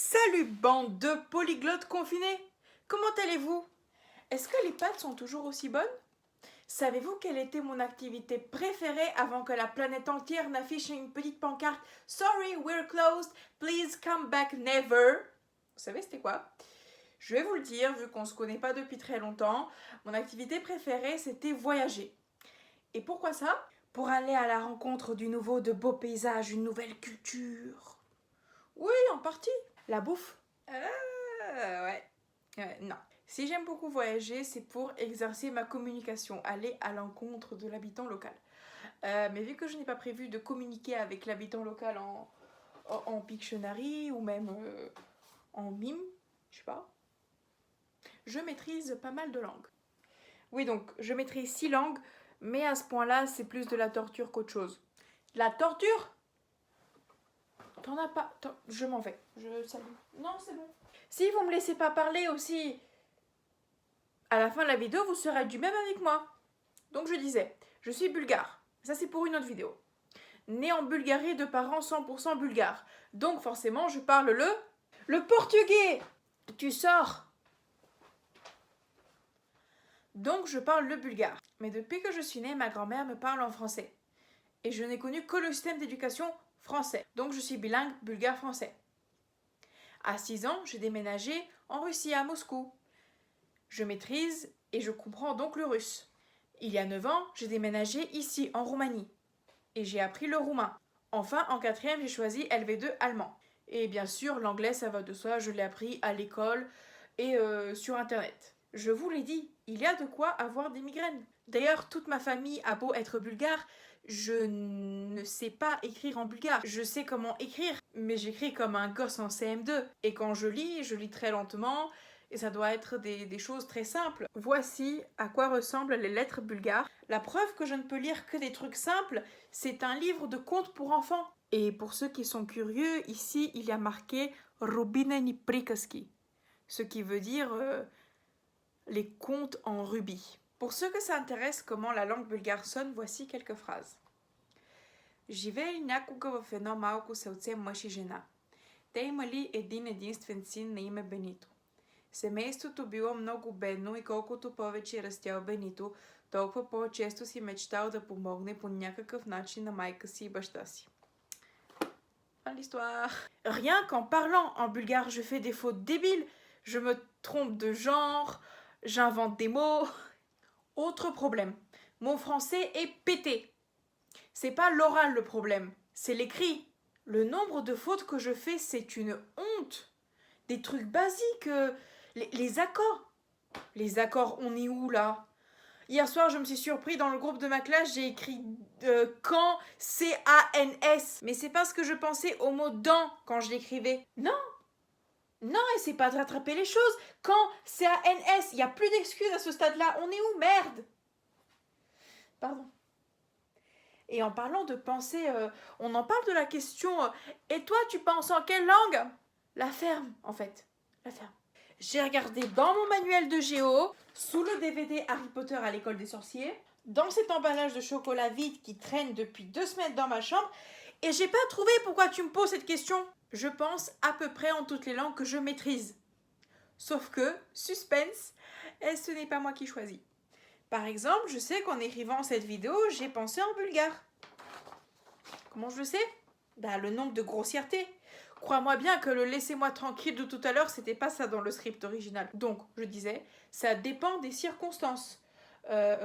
Salut bande de polyglottes confinés. Comment allez-vous? Est-ce que les pâtes sont toujours aussi bonnes? Savez-vous quelle était mon activité préférée avant que la planète entière n'affiche une petite pancarte Sorry, we're closed, please come back never? Vous savez c'était quoi? Je vais vous le dire, vu qu'on ne se connaît pas depuis très longtemps, mon activité préférée c'était voyager. Et pourquoi ça? Pour aller à la rencontre du nouveau, de beaux paysages, une nouvelle culture. Oui, en partie. La bouffe? Ouais. Non. Si j'aime beaucoup voyager, c'est pour exercer ma communication, aller à l'encontre de l'habitant local. Mais vu que je n'ai pas prévu de communiquer avec l'habitant local en Pictionary ou même en mime, je sais pas, je maîtrise pas mal de langues. Oui, donc je maîtrise 6 langues, mais à ce point-là, c'est plus de la torture qu'autre chose. La torture? T'en as pas. Je m'en vais. Je salue. Non, c'est bon. Si vous me laissez pas parler aussi, à la fin de la vidéo, vous serez du même avec moi. Donc je disais, je suis bulgare. Ça c'est pour une autre vidéo. Née en Bulgarie de parents 100% bulgares. Donc forcément, je parle le portugais. Tu sors. Donc je parle le bulgare. Mais depuis que je suis née, ma grand-mère me parle en français. Et je n'ai connu que le système d'éducation français. Donc je suis bilingue bulgare-français. À 6 ans, j'ai déménagé en Russie, à Moscou. Je maîtrise et je comprends donc le russe. Il y a 9 ans, j'ai déménagé ici, en Roumanie. Et j'ai appris le roumain. Enfin, en 4e, j'ai choisi LV2 allemand. Et bien sûr, l'anglais, ça va de soi, je l'ai appris à l'école et sur Internet. Je vous l'ai dit, il y a de quoi avoir des migraines. D'ailleurs, toute ma famille a beau être bulgare, je ne sais pas écrire en bulgare. Je sais comment écrire, mais j'écris comme un gosse en CM2. Et quand je lis très lentement, et ça doit être des choses très simples. Voici à quoi ressemblent les lettres bulgares. La preuve que je ne peux lire que des trucs simples, c'est un livre de contes pour enfants. Et pour ceux qui sont curieux, ici il y a marqué Rubineni prikaski, ce qui veut dire les contes en rubis. Pour ceux que ça intéresse comment la langue bulgare sonne, voici quelques phrases. Живее някога в едно малко селце мъж и жена. Те имали един единствен син на име Бенито. Семейството било много бедно и колкото повече растял Бенито, толкова по-често си мечтал да помогне по някакъв начин на майка си и баща си. L'histoire. Rien qu'en parlant en bulgare, je fais des fautes débiles, je me trompe de genre, j'invente des mots. Autre problème, mon français est pété. C'est pas l'oral le problème, c'est l'écrit. Le nombre de fautes que je fais, c'est une honte. Des trucs basiques, les accords. Les accords, on est où là? Hier soir, je me suis surpris dans le groupe de ma classe, j'ai écrit quand, C-A-N-S. Mais c'est parce que je pensais au mot dans quand je l'écrivais. Non, non, essaie pas de rattraper les choses. Quand, C-A-N-S, il n'y a plus d'excuses à ce stade-là. On est où, merde? Pardon. Et en parlant de penser, on en parle de la question et toi, tu penses en quelle langue? La ferme, en fait. La ferme. J'ai regardé dans mon manuel de géo, sous le DVD Harry Potter à l'école des sorciers, dans cet emballage de chocolat vide qui traîne depuis 2 semaines dans ma chambre, et j'ai pas trouvé pourquoi tu me poses cette question. Je pense à peu près en toutes les langues que je maîtrise. Sauf que, suspense, ce n'est pas moi qui choisis. Par exemple, je sais qu'en écrivant cette vidéo, j'ai pensé en bulgare. Comment je le sais? Le nombre de grossièretés. Crois-moi bien que le laissez-moi tranquille de tout à l'heure, c'était pas ça dans le script original. Donc, je disais, ça dépend des circonstances.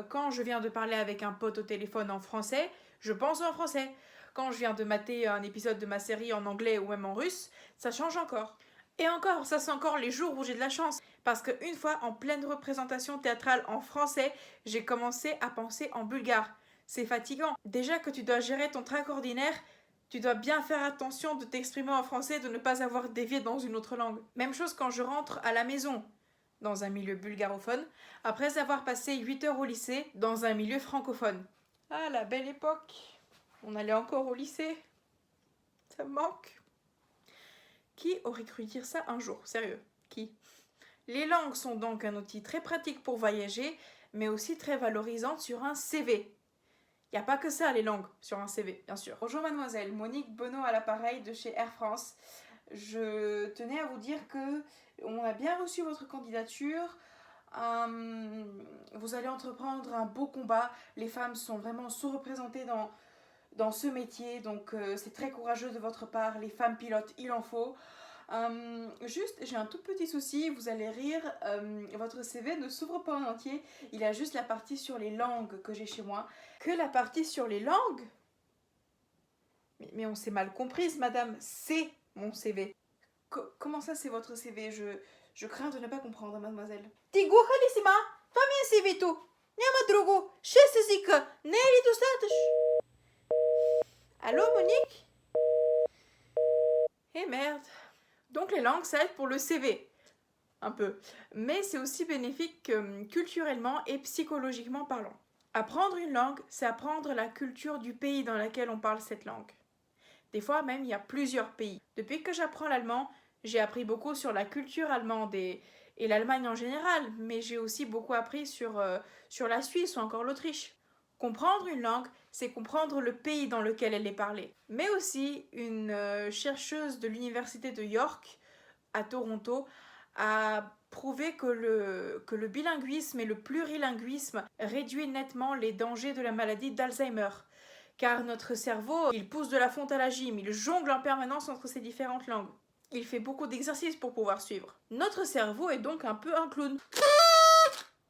Quand je viens de parler avec un pote au téléphone en français, je pense en français. Quand je viens de mater un épisode de ma série en anglais ou même en russe, ça change encore. Et encore, ça c'est encore les jours où j'ai de la chance. Parce qu'une fois, en pleine représentation théâtrale en français, j'ai commencé à penser en bulgare. C'est fatigant. Déjà que tu dois gérer ton trac ordinaire, tu dois bien faire attention de t'exprimer en français, de ne pas avoir dévié dans une autre langue. Même chose quand je rentre à la maison, dans un milieu bulgarophone, après avoir passé 8 heures au lycée, dans un milieu francophone. Ah, la belle époque. On allait encore au lycée. Ça me manque. Qui aurait cru dire ça un jour? Sérieux, qui? Les langues sont donc un outil très pratique pour voyager, mais aussi très valorisant sur un CV. Il n'y a pas que ça, les langues, sur un CV, bien sûr. Bonjour mademoiselle, Monique Bonneau à l'appareil de chez Air France. Je tenais à vous dire que on a bien reçu votre candidature. Vous allez entreprendre un beau combat. Les femmes sont vraiment sous-représentées dans ce métier, donc c'est très courageux de votre part. Les femmes pilotes, il en faut. Juste, j'ai un tout petit souci, vous allez rire, votre CV ne s'ouvre pas en entier, il y a juste la partie sur les langues que j'ai chez moi. Que la partie sur les langues? Mais on s'est mal comprise, madame, c'est mon CV. Comment ça, c'est votre CV? Je crains de ne pas comprendre, mademoiselle. Tiguhalissima, famille CV tu. Няма друго. Шест езика. Не е ли достатъчно? Allô, Monique? Eh merde. Donc les langues, ça aide pour le CV. Un peu. Mais c'est aussi bénéfique culturellement et psychologiquement parlant. Apprendre une langue, c'est apprendre la culture du pays dans lequel on parle cette langue. Des fois même, il y a plusieurs pays. Depuis que j'apprends l'allemand, j'ai appris beaucoup sur la culture allemande et l'Allemagne en général, mais j'ai aussi beaucoup appris sur la Suisse ou encore l'Autriche. Comprendre une langue, c'est comprendre le pays dans lequel elle est parlée. Mais aussi, une chercheuse de l'université de York, à Toronto, a prouvé que le bilinguisme et le plurilinguisme réduit nettement les dangers de la maladie d'Alzheimer. Car notre cerveau, il pousse de la fonte à la gym, il jongle en permanence entre ces différentes langues. Il fait beaucoup d'exercices pour pouvoir suivre. Notre cerveau est donc un peu un clown.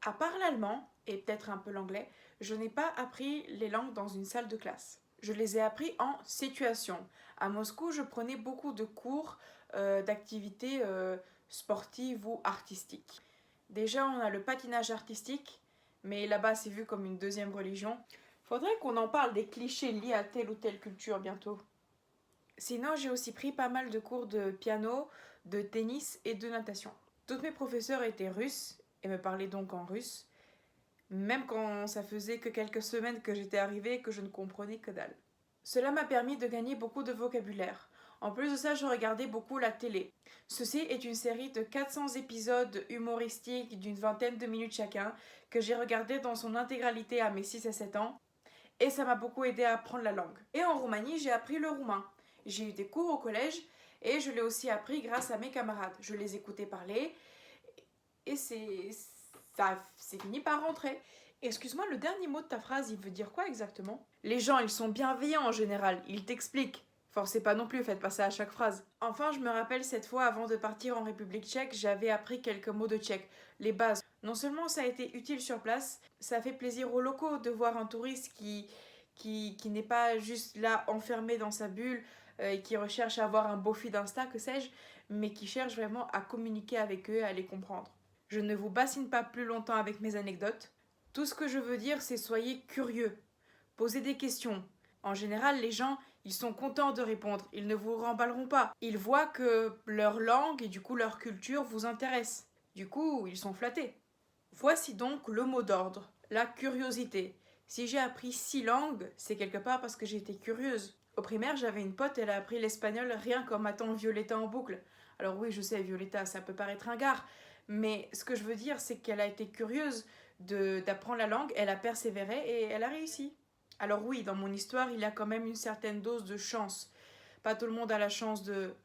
À part l'allemand, et peut-être un peu l'anglais, je n'ai pas appris les langues dans une salle de classe. Je les ai appris en situation. À Moscou, je prenais beaucoup de cours d'activités sportives ou artistiques. Déjà, on a le patinage artistique, mais là-bas, c'est vu comme une deuxième religion. Faudrait qu'on en parle des clichés liés à telle ou telle culture bientôt. Sinon, j'ai aussi pris pas mal de cours de piano, de tennis et de natation. Toutes mes professeurs étaient russes et me parlaient donc en russe, même quand ça faisait que quelques semaines que j'étais arrivée et que je ne comprenais que dalle. Cela m'a permis de gagner beaucoup de vocabulaire. En plus de ça, je regardais beaucoup la télé. Ceci est une série de 400 épisodes humoristiques d'une vingtaine de minutes chacun que j'ai regardé dans son intégralité à mes 6 à 7 ans et ça m'a beaucoup aidé à apprendre la langue. Et en Roumanie, j'ai appris le roumain. J'ai eu des cours au collège et je l'ai aussi appris grâce à mes camarades. Je les écoutais parler et c'est fini par rentrer. Excuse-moi, le dernier mot de ta phrase, il veut dire quoi exactement? Les gens, ils sont bienveillants en général, ils t'expliquent. Forcez pas non plus, faites pas ça à chaque phrase. Enfin, je me rappelle cette fois, avant de partir en République tchèque, j'avais appris quelques mots de tchèque, les bases. Non seulement ça a été utile sur place, ça fait plaisir aux locaux de voir un touriste qui n'est pas juste là enfermé dans sa bulle et qui recherche à avoir un beau feed Insta, que sais-je, mais qui cherche vraiment à communiquer avec eux et à les comprendre. Je ne vous bassine pas plus longtemps avec mes anecdotes. Tout ce que je veux dire, c'est soyez curieux. Posez des questions. En général, les gens, ils sont contents de répondre. Ils ne vous remballeront pas. Ils voient que leur langue et du coup leur culture vous intéressent. Du coup, ils sont flattés. Voici donc le mot d'ordre, la curiosité. Si j'ai appris 6 langues, c'est quelque part parce que j'étais curieuse. Au primaire, j'avais une pote, elle a appris l'espagnol rien qu'en m'attendant Violetta en boucle. Alors oui, je sais, Violetta, ça peut paraître ringard, mais ce que je veux dire, c'est qu'elle a été curieuse d'apprendre la langue, elle a persévéré et elle a réussi. Alors oui, dans mon histoire, il y a quand même une certaine dose de chance. Pas tout le monde a la chance de...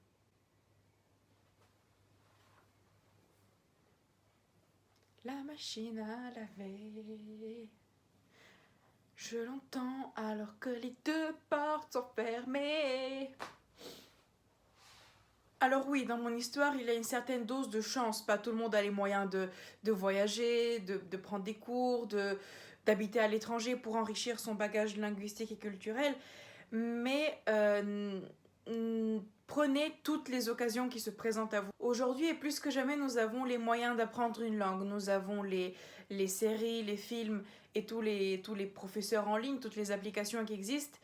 La machine à laver. Je l'entends alors que les 2 portes sont fermées. Alors oui, dans mon histoire, il y a une certaine dose de chance. Pas tout le monde a les moyens de voyager, de prendre des cours, d'habiter à l'étranger pour enrichir son bagage linguistique et culturel. Mais prenez toutes les occasions qui se présentent à vous. Aujourd'hui et plus que jamais, nous avons les moyens d'apprendre une langue. Nous avons les séries, les films et tous les professeurs en ligne, toutes les applications qui existent.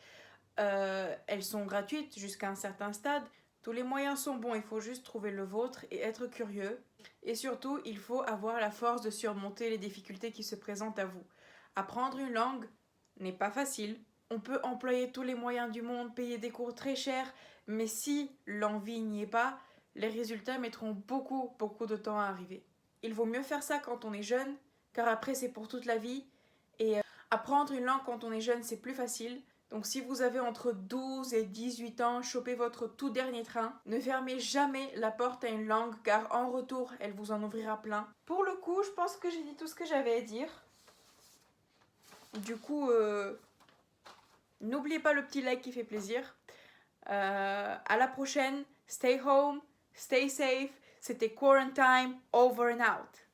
Elles sont gratuites jusqu'à un certain stade. Tous les moyens sont bons, il faut juste trouver le vôtre et être curieux. Et surtout, il faut avoir la force de surmonter les difficultés qui se présentent à vous. Apprendre une langue n'est pas facile. On peut employer tous les moyens du monde, payer des cours très chers, mais si l'envie n'y est pas, les résultats mettront beaucoup, beaucoup de temps à arriver. Il vaut mieux faire ça quand on est jeune, car après c'est pour toute la vie. Et apprendre une langue quand on est jeune, c'est plus facile, Donc si vous avez entre 12 et 18 ans, chopez votre tout dernier train. Ne fermez jamais la porte à une langue car en retour, elle vous en ouvrira plein. Pour le coup, je pense que j'ai dit tout ce que j'avais à dire. Du coup, n'oubliez pas le petit like qui fait plaisir. À la prochaine. Stay home, stay safe. C'était Quarantine, over and out.